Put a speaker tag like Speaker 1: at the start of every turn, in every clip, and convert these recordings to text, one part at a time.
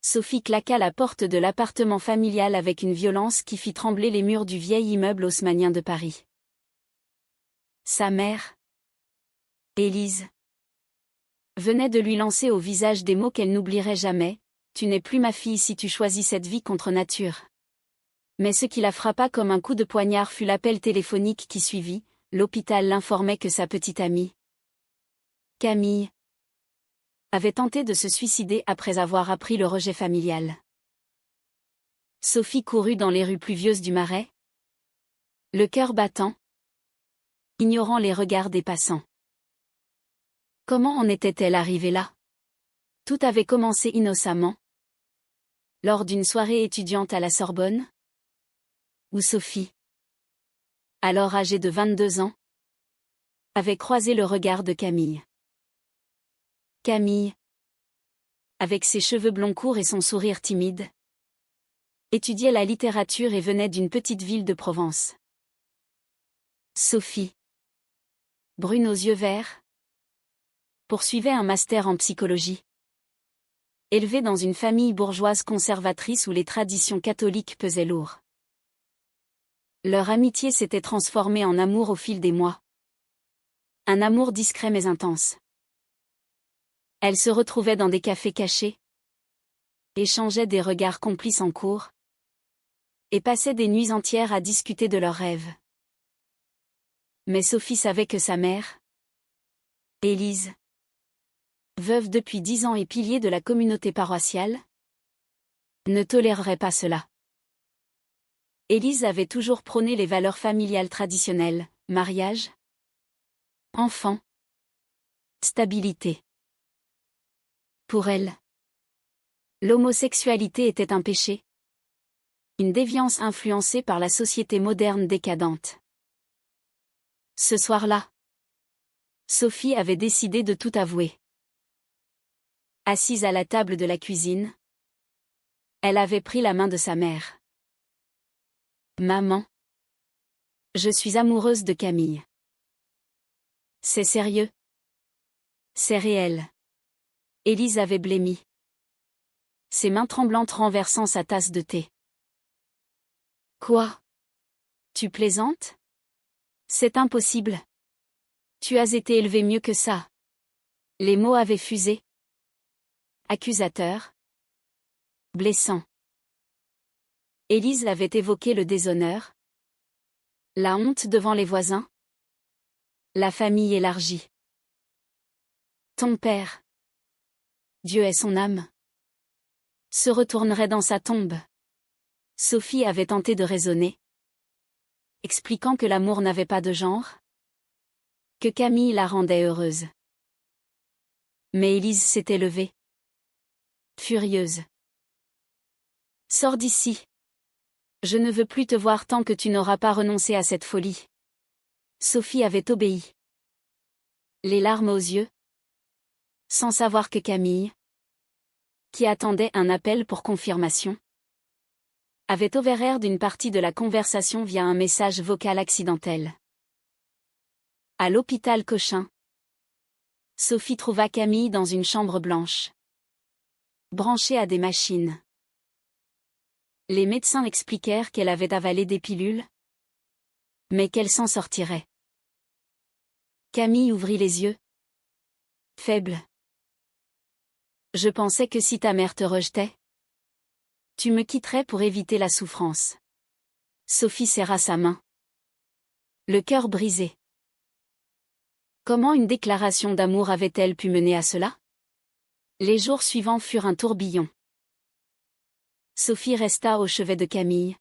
Speaker 1: Sophie claqua la porte de l'appartement familial avec une violence qui fit trembler les murs du vieil immeuble haussmannien de Paris. Sa mère, Élise, venait de lui lancer au visage des mots qu'elle n'oublierait jamais: « Tu n'es plus ma fille si tu choisis cette vie contre nature. » Mais ce qui la frappa comme un coup de poignard fut l'appel téléphonique qui suivit. L'hôpital l'informait que sa petite amie, Camille, avait tenté de se suicider après avoir appris le rejet familial. Sophie courut dans les rues pluvieuses du Marais, le cœur battant, ignorant les regards des passants. Comment en était-elle arrivée là? Tout avait commencé innocemment, lors d'une soirée étudiante à la Sorbonne, où Sophie, alors âgée de 22 ans, avait croisé le regard de Camille. Camille, avec ses cheveux blonds courts et son sourire timide, étudiait la littérature et venait d'une petite ville de Provence. Sophie, brune aux yeux verts, poursuivait un master en psychologie. Élevée dans une famille bourgeoise conservatrice où les traditions catholiques pesaient lourd. Leur amitié s'était transformée en amour au fil des mois. Un amour discret mais intense. Elles se retrouvaient dans des cafés cachés, échangeaient des regards complices en cours, et passaient des nuits entières à discuter de leurs rêves. Mais Sophie savait que sa mère, Élise, veuve depuis 10 ans et pilier de la communauté paroissiale, ne tolérerait pas cela. Élise avait toujours prôné les valeurs familiales traditionnelles: mariage, enfant, stabilité. Pour elle, l'homosexualité était un péché, une déviance influencée par la société moderne décadente. Ce soir-là, Sophie avait décidé de tout avouer. Assise à la table de la cuisine, elle avait pris la main de sa mère. « Maman, je suis amoureuse de Camille. » « C'est sérieux? »« C'est réel. » Élise avait blêmi, ses mains tremblantes renversant sa tasse de thé. « Quoi? Tu plaisantes? C'est impossible. Tu as été élevée mieux que ça. » Les mots avaient fusé. Accusateurs. Blessants. Élise avait évoqué le déshonneur, la honte devant les voisins, la famille élargie. Ton père, Dieu ait son âme, se retournerait dans sa tombe. Sophie avait tenté de raisonner, expliquant que l'amour n'avait pas de genre, que Camille la rendait heureuse. Mais Élise s'était levée, furieuse. « Sors d'ici. Je ne veux plus te voir tant que tu n'auras pas renoncé à cette folie. » Sophie avait obéi, les larmes aux yeux, sans savoir que Camille, qui attendait un appel pour confirmation, avait overheard d'une partie de la conversation via un message vocal accidentel. À l'hôpital Cochin, Sophie trouva Camille dans une chambre blanche, branchée à des machines. Les médecins expliquèrent qu'elle avait avalé des pilules, mais qu'elle s'en sortirait. Camille ouvrit les yeux, faible. « Je pensais que si ta mère te rejetait, tu me quitterais pour éviter la souffrance. » Sophie serra sa main, le cœur brisé. Comment une déclaration d'amour avait-elle pu mener à cela? Les jours suivants furent un tourbillon. Sophie resta au chevet de Camille,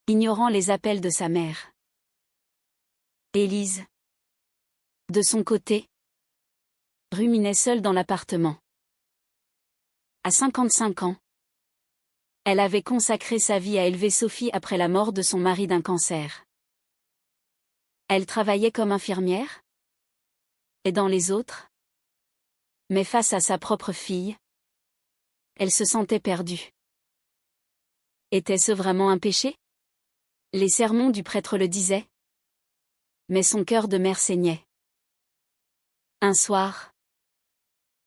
Speaker 1: ignorant les appels de sa mère. Élise, de son côté, ruminait seule dans l'appartement. À 55 ans, elle avait consacré sa vie à élever Sophie après la mort de son mari d'un cancer. Elle travaillait comme infirmière, aidant les autres. Mais face à sa propre fille, elle se sentait perdue. Était-ce vraiment un péché? Les sermons du prêtre le disaient. Mais son cœur de mère saignait. Un soir,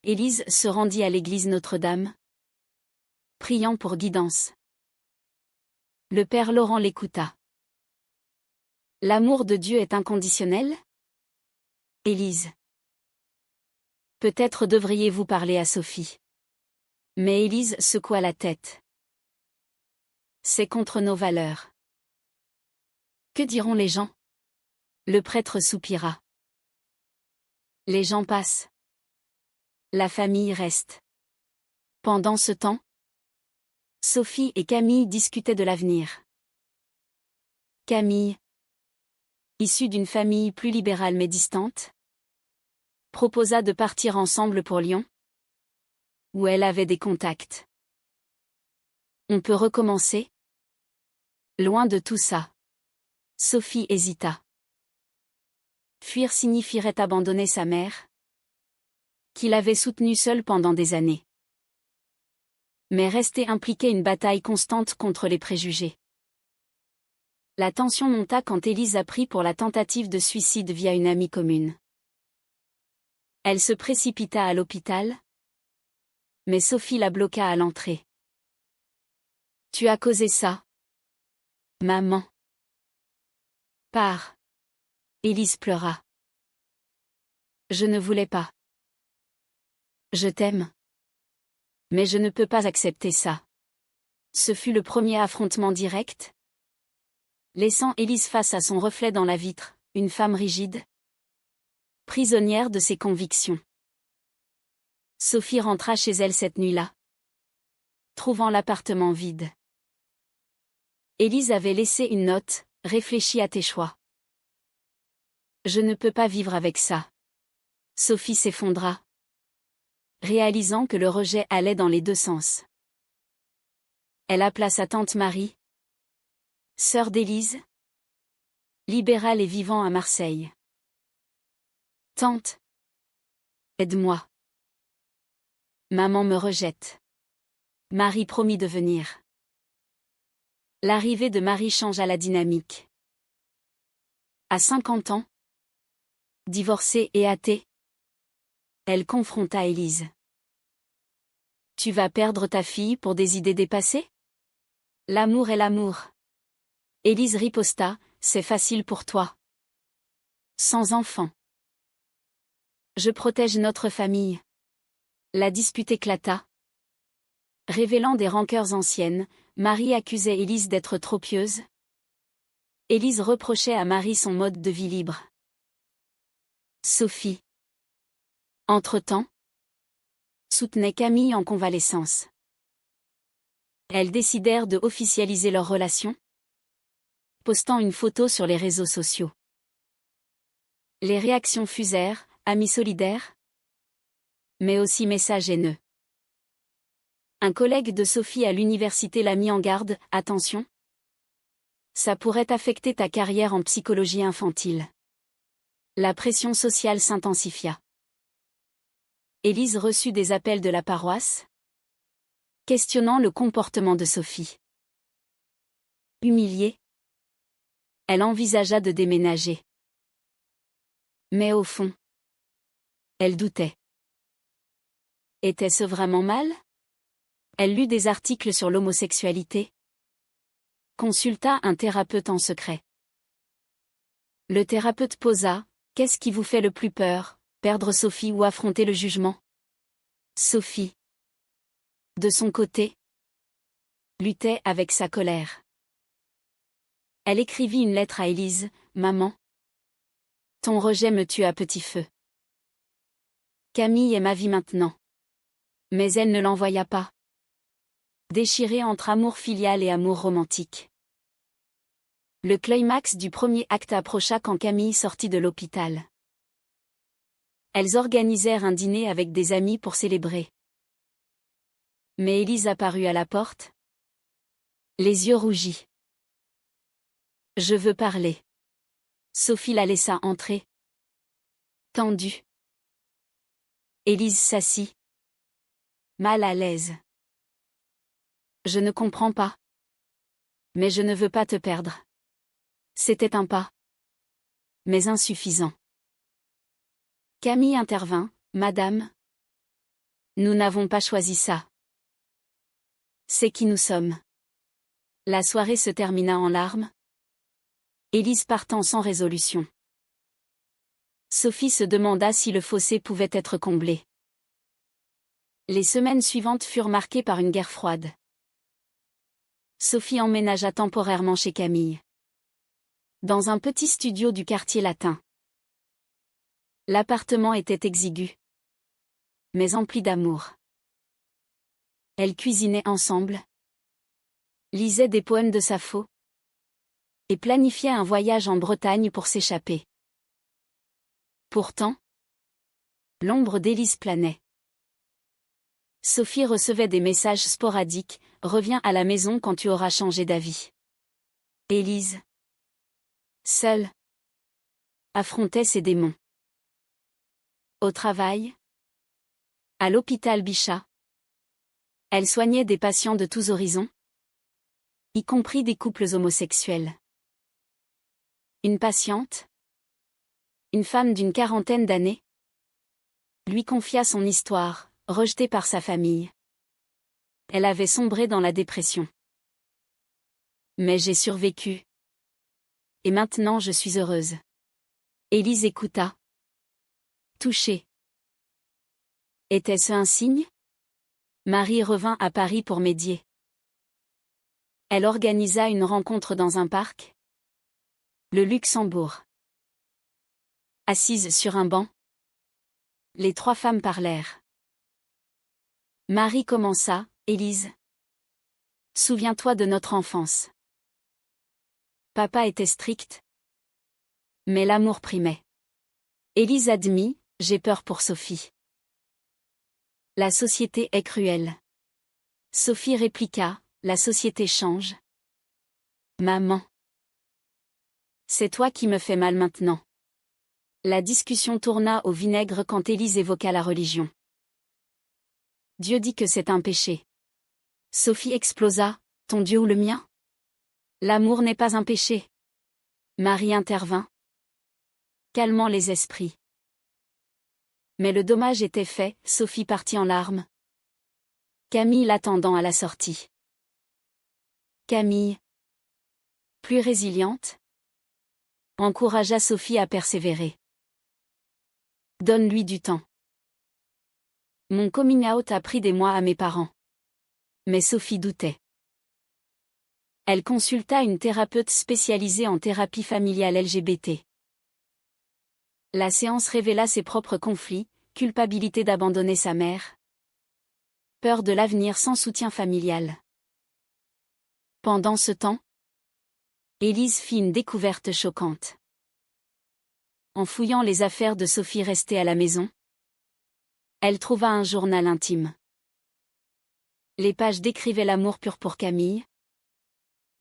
Speaker 1: Élise se rendit à l'église Notre-Dame, priant pour guidance. Le père Laurent l'écouta. L'amour de Dieu est inconditionnel? Élise. Peut-être devriez-vous parler à Sophie. Mais Élise secoua la tête. C'est contre nos valeurs. Que diront les gens? Le prêtre soupira. Les gens passent. La famille reste. Pendant ce temps, Sophie et Camille discutaient de l'avenir. Camille, issue d'une famille plus libérale mais distante, proposa de partir ensemble pour Lyon, où elle avait des contacts. On peut recommencer? Loin de tout ça. Sophie hésita. Fuir signifierait abandonner sa mère, qui l'avait soutenue seule pendant des années. Mais rester impliquait une bataille constante contre les préjugés. La tension monta quand Élise apprit pour la tentative de suicide via une amie commune. Elle se précipita à l'hôpital, mais Sophie la bloqua à l'entrée. « Tu as causé ça, maman. » Pars. Élise pleura. « Je ne voulais pas. Je t'aime. Mais je ne peux pas accepter ça. » Ce fut le premier affrontement direct, laissant Élise face à son reflet dans la vitre, une femme rigide, prisonnière de ses convictions. Sophie rentra chez elle cette nuit-là, trouvant l'appartement vide. Élise avait laissé une note: « Réfléchis à tes choix. » Je ne peux pas vivre avec ça. Sophie s'effondra, réalisant que le rejet allait dans les deux sens. Elle appela sa tante Marie, sœur d'Élise, libérale et vivant à Marseille. « Tante, aide-moi. Maman me rejette. » Marie promit de venir. L'arrivée de Marie changea la dynamique. À 50 ans, divorcée et athée, elle confronta Élise. « Tu vas perdre ta fille pour des idées dépassées? L'amour est l'amour. » Élise riposta: « C'est facile pour toi. Sans enfant. Je protège notre famille. » La dispute éclata. Révélant des rancœurs anciennes, Marie accusait Élise d'être trop pieuse. Élise reprochait à Marie son mode de vie libre. Sophie, entre-temps, soutenait Camille en convalescence. Elles décidèrent de officialiser leur relation, postant une photo sur les réseaux sociaux. Les réactions fusèrent: amis solidaires, mais aussi messages haineux. Un collègue de Sophie à l'université l'a mis en garde: attention, ça pourrait affecter ta carrière en psychologie infantile. La pression sociale s'intensifia. Élise reçut des appels de la paroisse, questionnant le comportement de Sophie. Humiliée, elle envisagea de déménager. Mais au fond, elle doutait. Était-ce vraiment mal? Elle lut des articles sur l'homosexualité, consulta un thérapeute en secret. Le thérapeute posa: « Qu'est-ce qui vous fait le plus peur, perdre Sophie ou affronter le jugement ?» Sophie, de son côté, luttait avec sa colère. Elle écrivit une lettre à Élise: « Maman, ton rejet me tue à petit feu. Camille est ma vie maintenant. » Mais elle ne l'envoya pas. Déchirée entre amour filial et amour romantique. Le climax du premier acte approcha quand Camille sortit de l'hôpital. Elles organisèrent un dîner avec des amis pour célébrer. Mais Élise apparut à la porte, les yeux rougis. « Je veux parler. » Sophie la laissa entrer. Tendue. Élise s'assit, mal à l'aise. « Je ne comprends pas. Mais je ne veux pas te perdre. » C'était un pas, mais insuffisant. Camille intervint: « Madame, nous n'avons pas choisi ça. C'est qui nous sommes. La soirée se termina en larmes. Élise partant sans résolution. Sophie se demanda si le fossé pouvait être comblé. Les semaines suivantes furent marquées par une guerre froide. Sophie emménagea temporairement chez Camille. Dans un petit studio du quartier latin. L'appartement était exigu, mais empli d'amour. Elles cuisinaient ensemble, lisaient des poèmes de Sappho et planifiaient un voyage en Bretagne pour s'échapper. Pourtant, l'ombre d'Élise planait. Sophie recevait des messages sporadiques, « Reviens à la maison quand tu auras changé d'avis ». Élise, seule, affrontait ses démons. Au travail, à l'hôpital Bichat, elle soignait des patients de tous horizons, y compris des couples homosexuels. Une patiente, une femme d'une quarantaine d'années, lui confia son histoire, rejetée par sa famille. Elle avait sombré dans la dépression. Mais j'ai survécu. Et maintenant je suis heureuse. Élise écouta. Touchée. Était-ce un signe? Marie revint à Paris pour médier. Elle organisa une rencontre dans un parc. Le Luxembourg. Assises sur un banc, les trois femmes parlèrent. Marie commença, Élise. Souviens-toi de notre enfance. Papa était strict. Mais l'amour primait. Élise admit, j'ai peur pour Sophie. La société est cruelle. Sophie répliqua, la société change. Maman. C'est toi qui me fais mal maintenant. La discussion tourna au vinaigre quand Élise évoqua la religion. Dieu dit que c'est un péché. Sophie explosa, ton Dieu ou le mien? L'amour n'est pas un péché. Marie intervint, calmant les esprits. Mais le dommage était fait, Sophie partit en larmes. Camille l'attendant à la sortie. Camille, plus résiliente, encouragea Sophie à persévérer. Donne-lui du temps. Mon coming out a pris des mois à mes parents. Mais Sophie doutait. Elle consulta une thérapeute spécialisée en thérapie familiale LGBT. La séance révéla ses propres conflits, culpabilité d'abandonner sa mère, peur de l'avenir sans soutien familial. Pendant ce temps, Élise fit une découverte choquante. En fouillant les affaires de Sophie restée à la maison, elle trouva un journal intime. Les pages décrivaient l'amour pur pour Camille,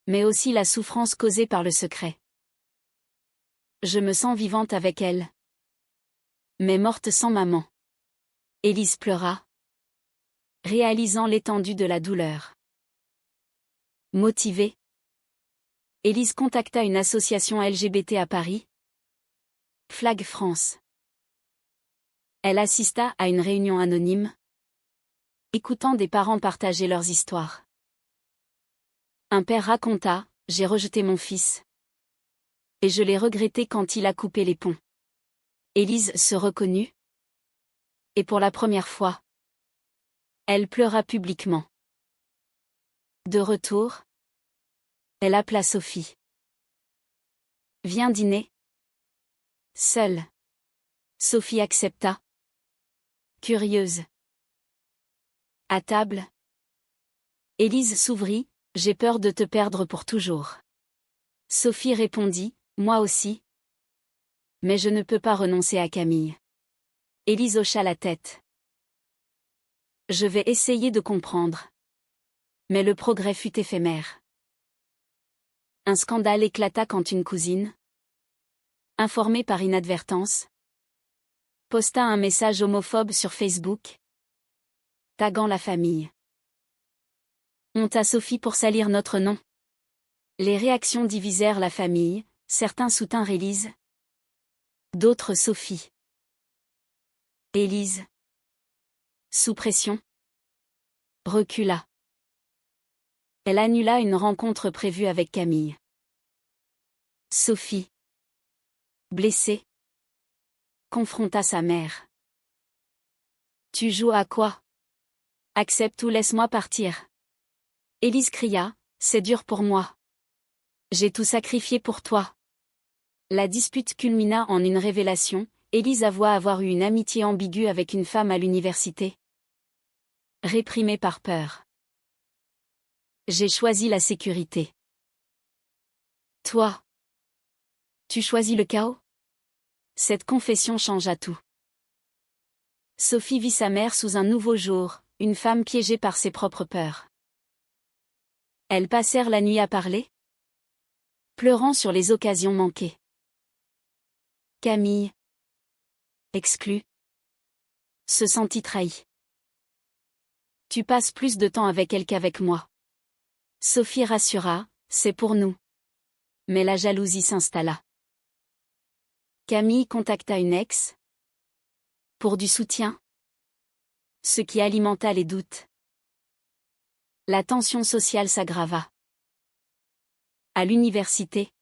Speaker 1: mais aussi la souffrance causée par le secret. Je me sens vivante avec elle, mais morte sans maman. Élise pleura, réalisant l'étendue de la douleur. Motivée, Élise contacta une association LGBT à Paris, Flag France. Elle assista à une réunion anonyme, écoutant des parents partager leurs histoires. Un père raconta, j'ai rejeté mon fils. Et je l'ai regretté quand il a coupé les ponts. Élise se reconnut. Et pour la première fois, elle pleura publiquement. De retour, elle appela Sophie. Viens dîner. Seule. Sophie accepta. Curieuse. À table, Élise s'ouvrit, j'ai peur de te perdre pour toujours. Sophie répondit, moi aussi. Mais je ne peux pas renoncer à Camille. Élise hocha la tête. Je vais essayer de comprendre. Mais le progrès fut éphémère. Un scandale éclata quand une cousine, informée par inadvertance, posta un message homophobe sur Facebook, taguant la famille. Honte à Sophie pour salir notre nom. Les réactions divisèrent la famille, certains soutinrent Élise, d'autres Sophie. Élise, sous pression, recula. Elle annula une rencontre prévue avec Camille. Sophie, blessée, confronta sa mère. Tu joues à quoi? Accepte ou laisse-moi partir. Élise cria, c'est dur pour moi. J'ai tout sacrifié pour toi. La dispute culmina en une révélation. Élise avoua avoir eu une amitié ambiguë avec une femme à l'université. Réprimée par peur. J'ai choisi la sécurité. Toi, tu choisis le chaos? Cette confession changea tout. Sophie vit sa mère sous un nouveau jour, une femme piégée par ses propres peurs. Elles passèrent la nuit à parler, pleurant sur les occasions manquées. Camille, exclue, se sentit trahie. Tu passes plus de temps avec elle qu'avec moi. Sophie rassura, c'est pour nous. Mais la jalousie s'installa. Camille contacta une ex pour du soutien, ce qui alimenta les doutes. La tension sociale s'aggrava. À l'université,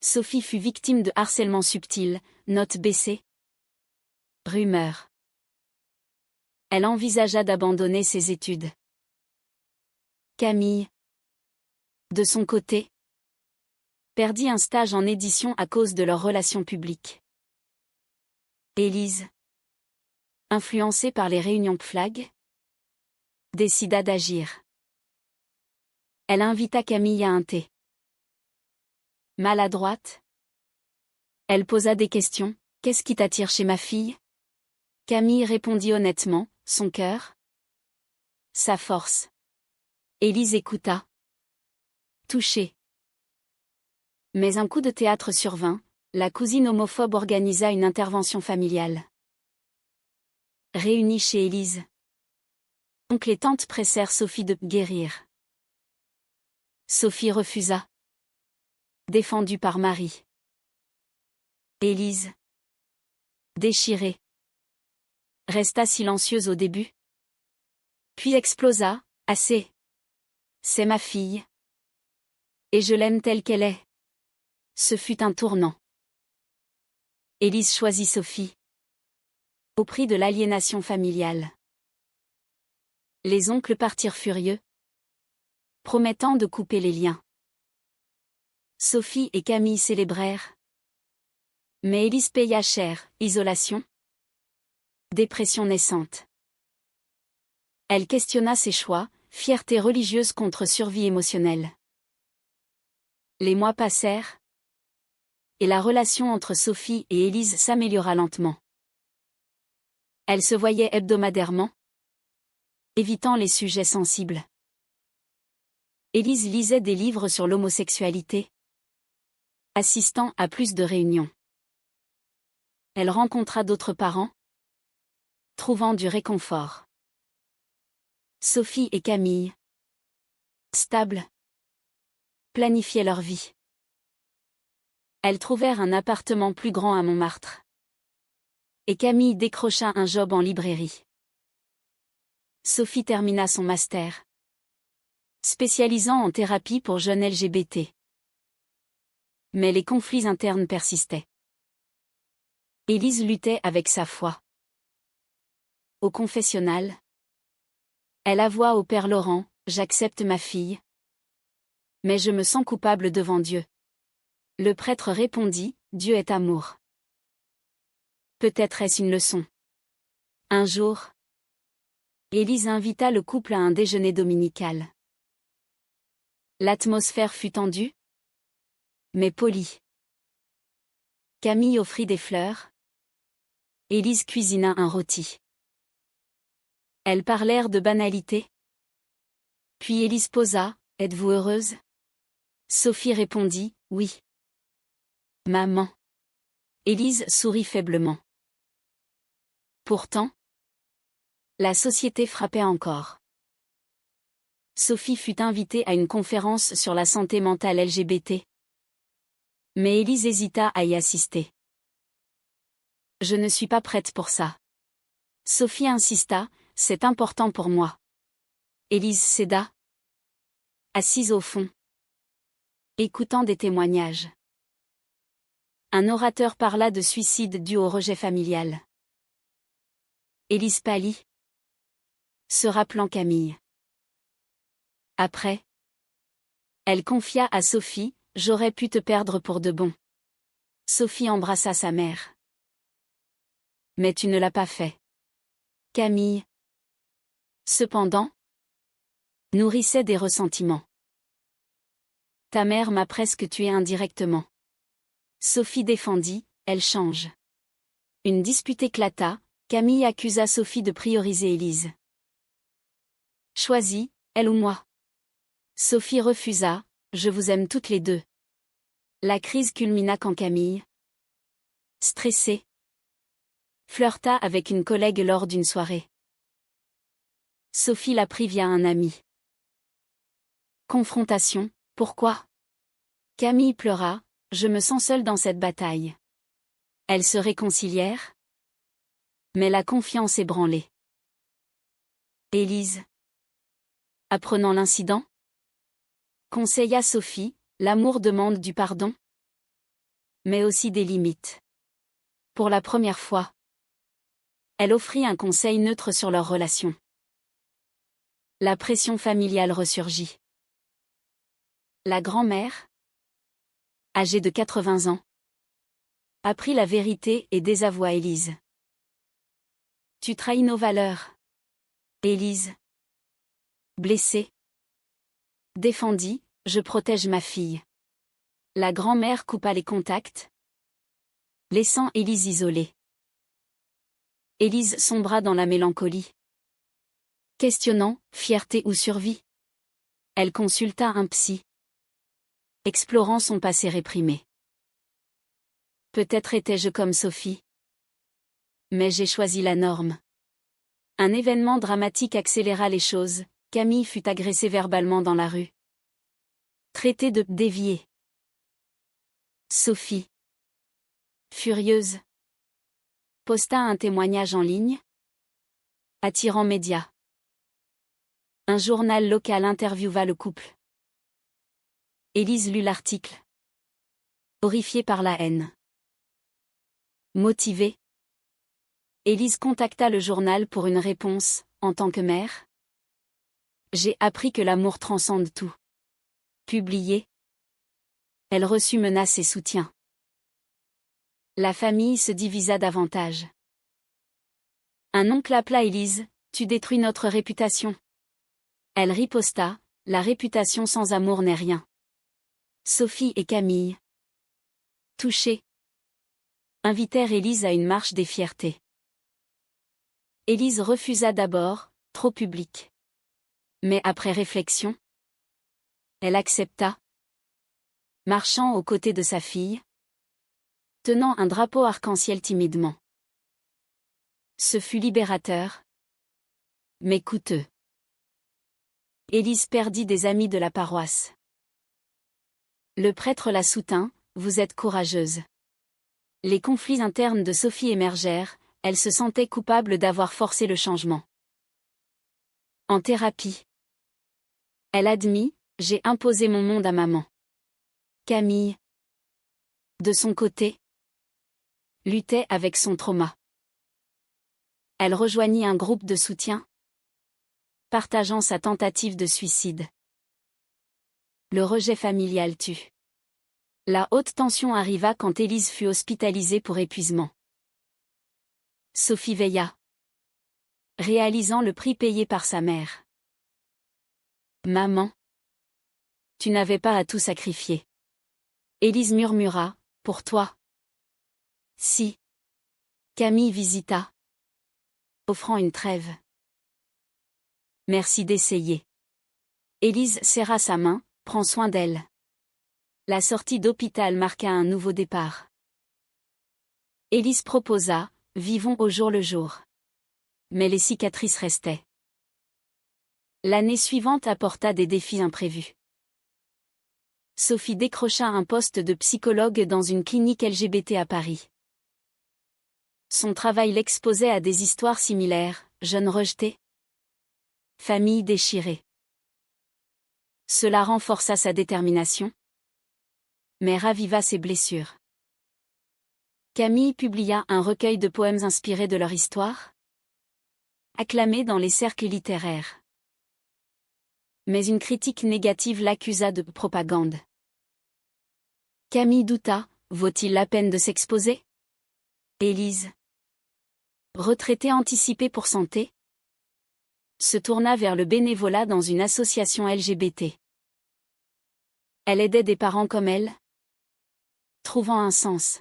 Speaker 1: Sophie fut victime de harcèlement subtil, notes baissées, rumeurs. Elle envisagea d'abandonner ses études. Camille, de son côté, perdit un stage en édition à cause de leur relation publique. Élise, influencée par les réunions PFLAG, décida d'agir. Elle invita Camille à un thé. Maladroite, elle posa des questions. Qu'est-ce qui t'attire chez ma fille? Camille répondit honnêtement, son cœur, sa force. Élise écouta, touchée. Mais un coup de théâtre survint, la cousine homophobe organisa une intervention familiale. Réunie chez Élise, oncle et tante pressèrent Sophie de guérir. Sophie refusa. Défendue par Marie. Élise, déchirée, resta silencieuse au début. Puis explosa, assez. C'est ma fille. Et je l'aime telle qu'elle est. Ce fut un tournant. Élise choisit Sophie. Au prix de l'aliénation familiale. Les oncles partirent furieux, promettant de couper les liens. Sophie et Camille célébrèrent. Mais Élise paya cher, isolation, dépression naissante. Elle questionna ses choix, fierté religieuse contre survie émotionnelle. Les mois passèrent, et la relation entre Sophie et Élise s'améliora lentement. Elles se voyaient hebdomadairement, évitant les sujets sensibles. Élise lisait des livres sur l'homosexualité, assistant à plus de réunions. Elle rencontra d'autres parents, trouvant du réconfort. Sophie et Camille, stables, planifiaient leur vie. Elles trouvèrent un appartement plus grand à Montmartre. Et Camille décrocha un job en librairie. Sophie termina son master, spécialisant en thérapie pour jeunes LGBT. Mais les conflits internes persistaient. Élise luttait avec sa foi. Au confessionnal, elle avoua au père Laurent, « J'accepte ma fille. Mais je me sens coupable devant Dieu. » Le prêtre répondit, « Dieu est amour. » Peut-être est-ce une leçon. Un jour, Élise invita le couple à un déjeuner dominical. L'atmosphère fut tendue, mais polie. Camille offrit des fleurs. Élise cuisina un rôti. Elles parlèrent de banalité. Puis Élise posa, « Êtes-vous heureuse ?» Sophie répondit, « Oui. » Maman. Élise sourit faiblement. Pourtant, la société frappait encore. Sophie fut invitée à une conférence sur la santé mentale LGBT. Mais Élise hésita à y assister. « Je ne suis pas prête pour ça. » Sophie insista, « C'est important pour moi. » Élise céda. Assise au fond, écoutant des témoignages. Un orateur parla de suicide dû au rejet familial. Élise pâlit, se rappelant Camille. Après, elle confia à Sophie, « J'aurais pu te perdre pour de bon. » Sophie embrassa sa mère. « Mais tu ne l'as pas fait. » Camille, cependant, nourrissait des ressentiments. « Ta mère m'a presque tué indirectement. » Sophie défendit, « Elle change. » Une dispute éclata, Camille accusa Sophie de prioriser Élise. « Choisis, elle ou moi. » Sophie refusa, « Je vous aime toutes les deux. » La crise culmina quand Camille, stressée, flirta avec une collègue lors d'une soirée. Sophie l'apprit via un ami. Confrontation, pourquoi? Camille pleura, « Je me sens seule dans cette bataille. » Elles se réconcilièrent, mais la confiance ébranlée. Élise, apprenant l'incident, conseilla Sophie, « L'amour demande du pardon, mais aussi des limites. » Pour la première fois, elle offrit un conseil neutre sur leur relation. La pression familiale ressurgit. La grand-mère, âgée de 80 ans, apprit la vérité et désavoua Élise. « Tu trahis nos valeurs. » Élise, blessée, défendit, « Je protège ma fille. » La grand-mère coupa les contacts, laissant Élise isolée. Élise sombra dans la mélancolie. Questionnant, fierté ou survie? Elle consulta un psy, explorant son passé réprimé. Peut-être étais-je comme Sophie. Mais j'ai choisi la norme. Un événement dramatique accéléra les choses, Camille fut agressée verbalement dans la rue. Traitée de « déviée ». Sophie, furieuse, posta un témoignage en ligne, attirant médias. Un journal local interviewa le couple. Élise lut l'article, horrifiée par la haine. Motivée, Élise contacta le journal pour une réponse, « En tant que mère, j'ai appris que l'amour transcende tout. » Publiée, elle reçut menaces et soutien. La famille se divisa davantage. Un oncle appela Élise, « Tu détruis notre réputation. » Elle riposta, « La réputation sans amour n'est rien. » Sophie et Camille, touchées, invitèrent Élise à une marche des fiertés. Élise refusa d'abord, trop publique. Mais après réflexion, elle accepta, marchant aux côtés de sa fille, tenant un drapeau arc-en-ciel timidement. Ce fut libérateur, mais coûteux. Élise perdit des amis de la paroisse. Le prêtre la soutint, « Vous êtes courageuse. » Les conflits internes de Sophie émergèrent, elle se sentait coupable d'avoir forcé le changement. En thérapie, elle admit, « J'ai imposé mon monde à maman. » Camille, de son côté, luttait avec son trauma. Elle rejoignit un groupe de soutien, partageant sa tentative de suicide. Le rejet familial tue. La haute tension arriva quand Élise fut hospitalisée pour épuisement. Sophie veilla, réalisant le prix payé par sa mère. « Maman, tu n'avais pas à tout sacrifier. » Élise murmura, « Pour toi. » Si. Camille visita, offrant une trêve. « Merci d'essayer. » Élise serra sa main, « Prends soin d'elle. » La sortie d'hôpital marqua un nouveau départ. Élise proposa, « Vivons au jour le jour. » Mais les cicatrices restaient. L'année suivante apporta des défis imprévus. Sophie décrocha un poste de psychologue dans une clinique LGBT à Paris. Son travail l'exposait à des histoires similaires, jeunes rejetés, familles déchirées. Cela renforça sa détermination, mais raviva ses blessures. Camille publia un recueil de poèmes inspirés de leur histoire, acclamé dans les cercles littéraires. Mais une critique négative l'accusa de propagande. Camille douta, vaut-il la peine de s'exposer? Élise, retraitée anticipée pour santé, se tourna vers le bénévolat dans une association LGBT. Elle aidait des parents comme elle, trouvant un sens.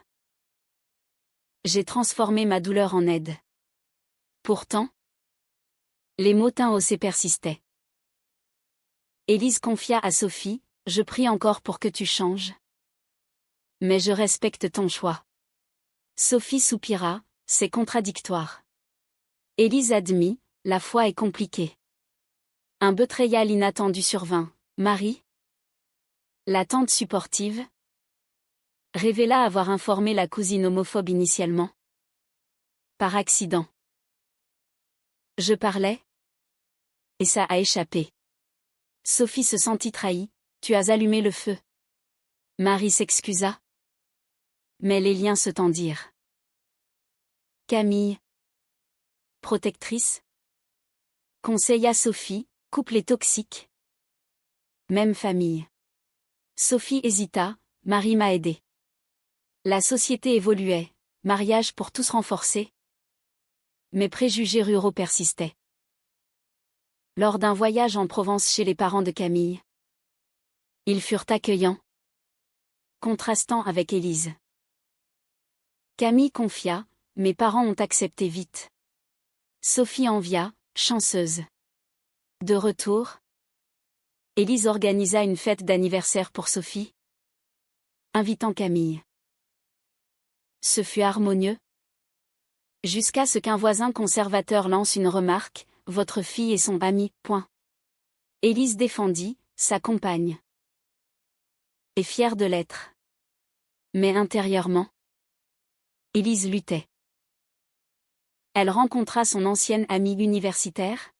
Speaker 1: J'ai transformé ma douleur en aide. Pourtant, les motins haussés persistaient. Élise confia à Sophie, je prie encore pour que tu changes. Mais je respecte ton choix. Sophie soupira, c'est contradictoire. Élise admit, la foi est compliquée. Un betrayal inattendu survint. Marie, la tante supportive, révéla avoir informé la cousine homophobe initialement. Par accident. Je parlais, et ça a échappé. Sophie se sentit trahie, tu as allumé le feu. Marie s'excusa. Mais les liens se tendirent. Camille, protectrice, conseilla Sophie, couple est toxique. Même famille. Sophie hésita, Marie m'a aidée. La société évoluait, mariage pour tous renforcé. Mais préjugés ruraux persistaient. Lors d'un voyage en Provence chez les parents de Camille, ils furent accueillants, contrastant avec Élise. Camille confia, mes parents ont accepté vite. Sophie envia, chanceuse. De retour, Élise organisa une fête d'anniversaire pour Sophie, invitant Camille. Ce fut harmonieux. Jusqu'à ce qu'un voisin conservateur lance une remarque, votre fille et son ami, point. Élise défendit, sa compagne. Et fière de l'être. Mais intérieurement, Élise luttait. Elle rencontra son ancienne amie universitaire,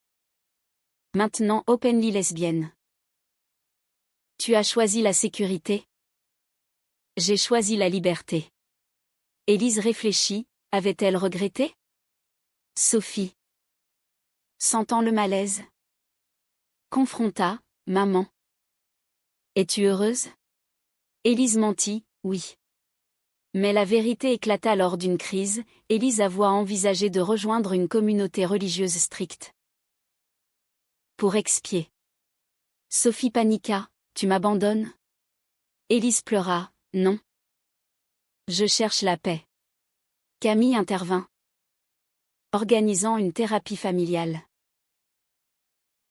Speaker 1: maintenant openly lesbienne. Tu as choisi la sécurité. J'ai choisi la liberté. Élise réfléchit, avait-elle regretté? Sophie, sentant le malaise, confronta, maman. Es-tu heureuse? Élise mentit, oui. Mais la vérité éclata lors d'une crise, Élise avoua envisager de rejoindre une communauté religieuse stricte. Pour expier. Sophie paniqua, tu m'abandonnes? Élise pleura, non. Je cherche la paix. Camille intervint, organisant une thérapie familiale.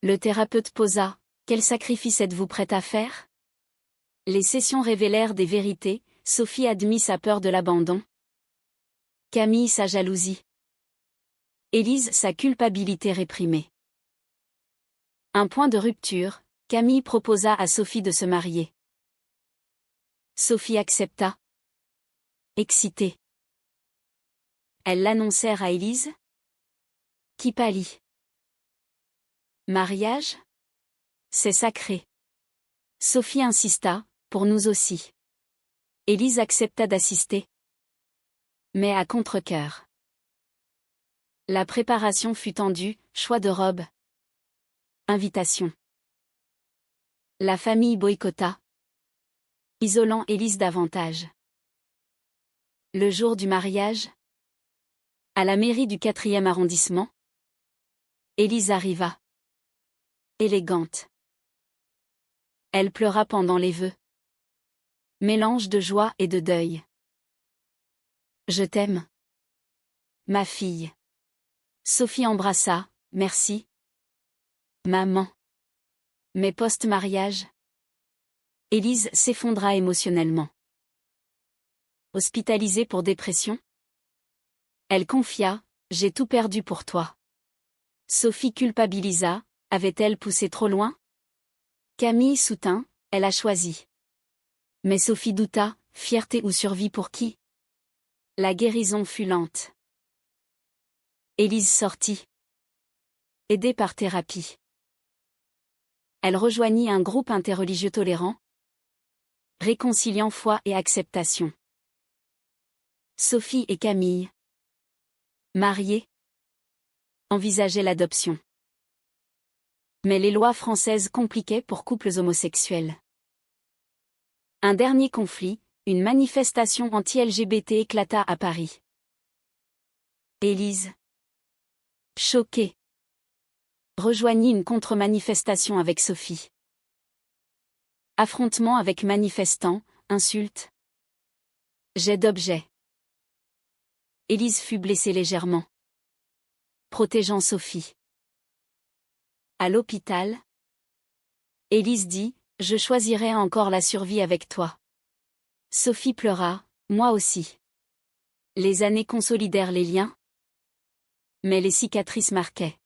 Speaker 1: Le thérapeute posa, quel sacrifice êtes-vous prête à faire? Les sessions révélèrent des vérités, Sophie admit sa peur de l'abandon. Camille sa jalousie. Élise sa culpabilité réprimée. Un point de rupture, Camille proposa à Sophie de se marier. Sophie accepta. Excitée. Elles l'annoncèrent à Élise, qui pâlit. Mariage? C'est sacré. Sophie insista, pour nous aussi. Élise accepta d'assister. Mais à contre-cœur. La préparation fut tendue, choix de robe. Invitation. La famille boycotta, isolant Élise davantage. Le jour du mariage, à la mairie du 4e arrondissement, Élise arriva. Élégante. Elle pleura pendant les vœux. Mélange de joie et de deuil. Je t'aime. Ma fille. Sophie embrassa, merci. Maman. Mais post-mariage. Élise s'effondra émotionnellement. Hospitalisée pour dépression. Elle confia, j'ai tout perdu pour toi. Sophie culpabilisa, avait-elle poussé trop loin? Camille soutint, elle a choisi. Mais Sophie douta, fierté ou survie pour qui? La guérison fut lente. Élise sortit. Aidée par thérapie. Elle rejoignit un groupe interreligieux tolérant, réconciliant foi et acceptation. Sophie et Camille, mariées, envisageaient l'adoption. Mais les lois françaises compliquaient pour couples homosexuels. Un dernier conflit, une manifestation anti-LGBT éclata à Paris. Élise, choquée, rejoignit une contre-manifestation avec Sophie. Affrontement avec manifestants, insultes, jet d'objets. Élise fut blessée légèrement, protégeant Sophie. À l'hôpital, Élise dit « Je choisirai encore la survie avec toi ». Sophie pleura, moi aussi. Les années consolidèrent les liens, mais les cicatrices marquaient.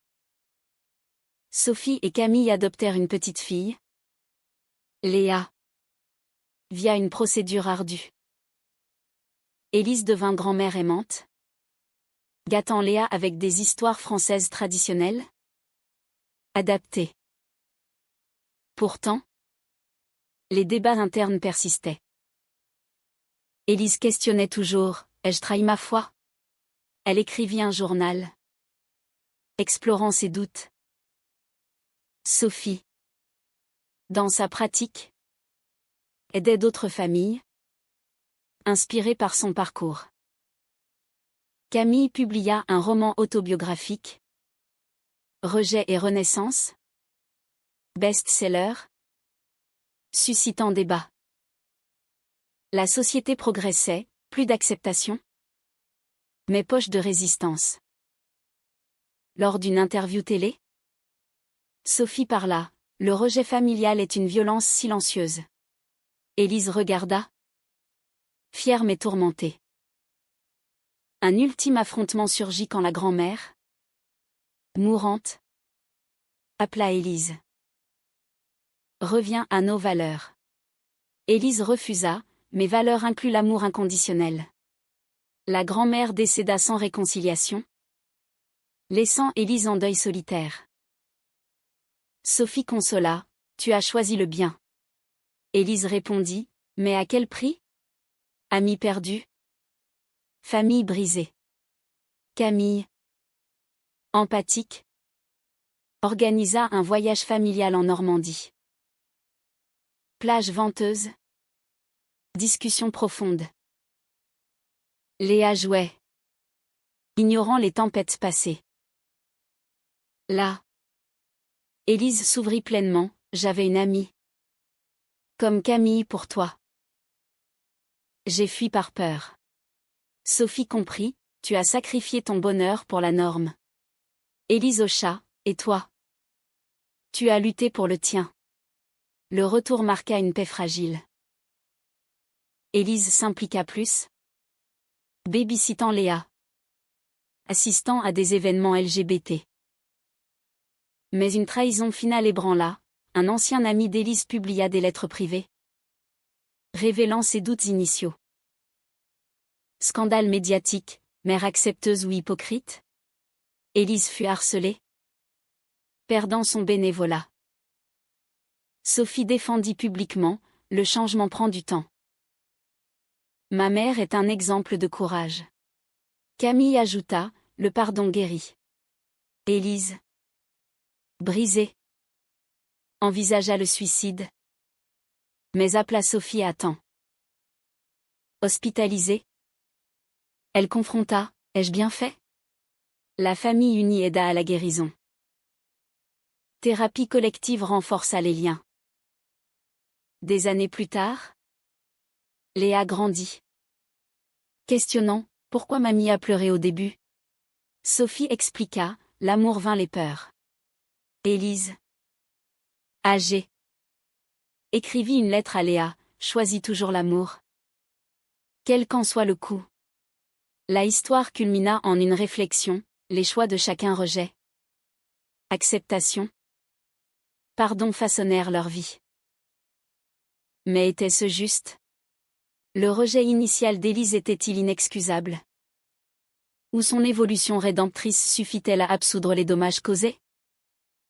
Speaker 1: Sophie et Camille adoptèrent une petite fille, Léa, via une procédure ardue. Élise devint grand-mère aimante, gâtant Léa avec des histoires françaises traditionnelles, adaptées. Pourtant, les débats internes persistaient. Élise questionnait toujours, ai-je trahi ma foi? Elle écrivit un journal, explorant ses doutes. Sophie, dans sa pratique, aidait d'autres familles, inspirées par son parcours. Camille publia un roman autobiographique, Rejet et Renaissance, best-seller, suscitant débat. La société progressait, plus d'acceptation, mais poche de résistance. Lors d'une interview télé, Sophie parla, le rejet familial est une violence silencieuse. Élise regarda, fière mais tourmentée. Un ultime affrontement surgit quand la grand-mère, mourante, appela Élise. Reviens à nos valeurs. Élise refusa, mes valeurs incluent l'amour inconditionnel. La grand-mère décéda sans réconciliation, laissant Élise en deuil solitaire. Sophie consola, tu as choisi le bien. Élise répondit, mais à quel prix? Amis perdus. Famille brisée. Camille, empathique, organisa un voyage familial en Normandie. Plage venteuse. Discussion profonde. Léa jouait, ignorant les tempêtes passées. Là, Élise s'ouvrit pleinement, j'avais une amie. Comme Camille pour toi. J'ai fui par peur. Sophie comprit, tu as sacrifié ton bonheur pour la norme. Élise hocha, et toi? Tu as lutté pour le tien. Le retour marqua une paix fragile. Élise s'impliqua plus, babysittant Léa, assistant à des événements LGBT. Mais une trahison finale ébranla, un ancien ami d'Élise publia des lettres privées, révélant ses doutes initiaux. Scandale médiatique, mère accepteuse ou hypocrite? Élise fut harcelée, perdant son bénévolat. Sophie défendit publiquement, le changement prend du temps. Ma mère est un exemple de courage. Camille ajouta, le pardon guérit. Élise, brisée, envisagea le suicide, mais appela Sophie à temps. Hospitalisée, elle confronta, ai-je bien fait? La famille unie aida à la guérison. Thérapie collective renforça les liens. Des années plus tard, Léa grandit. Questionnant, pourquoi mamie a pleuré au début? Sophie expliqua, l'amour vainc les peurs. Élise, âgée, écrivit une lettre à Léa, choisis toujours l'amour. Quel qu'en soit le coût. La histoire culmina en une réflexion, les choix de chacun rejet. Acceptation. Pardon façonnèrent leur vie. Mais était-ce juste? Le rejet initial d'Élise était-il inexcusable? Ou son évolution rédemptrice suffit-elle à absoudre les dommages causés?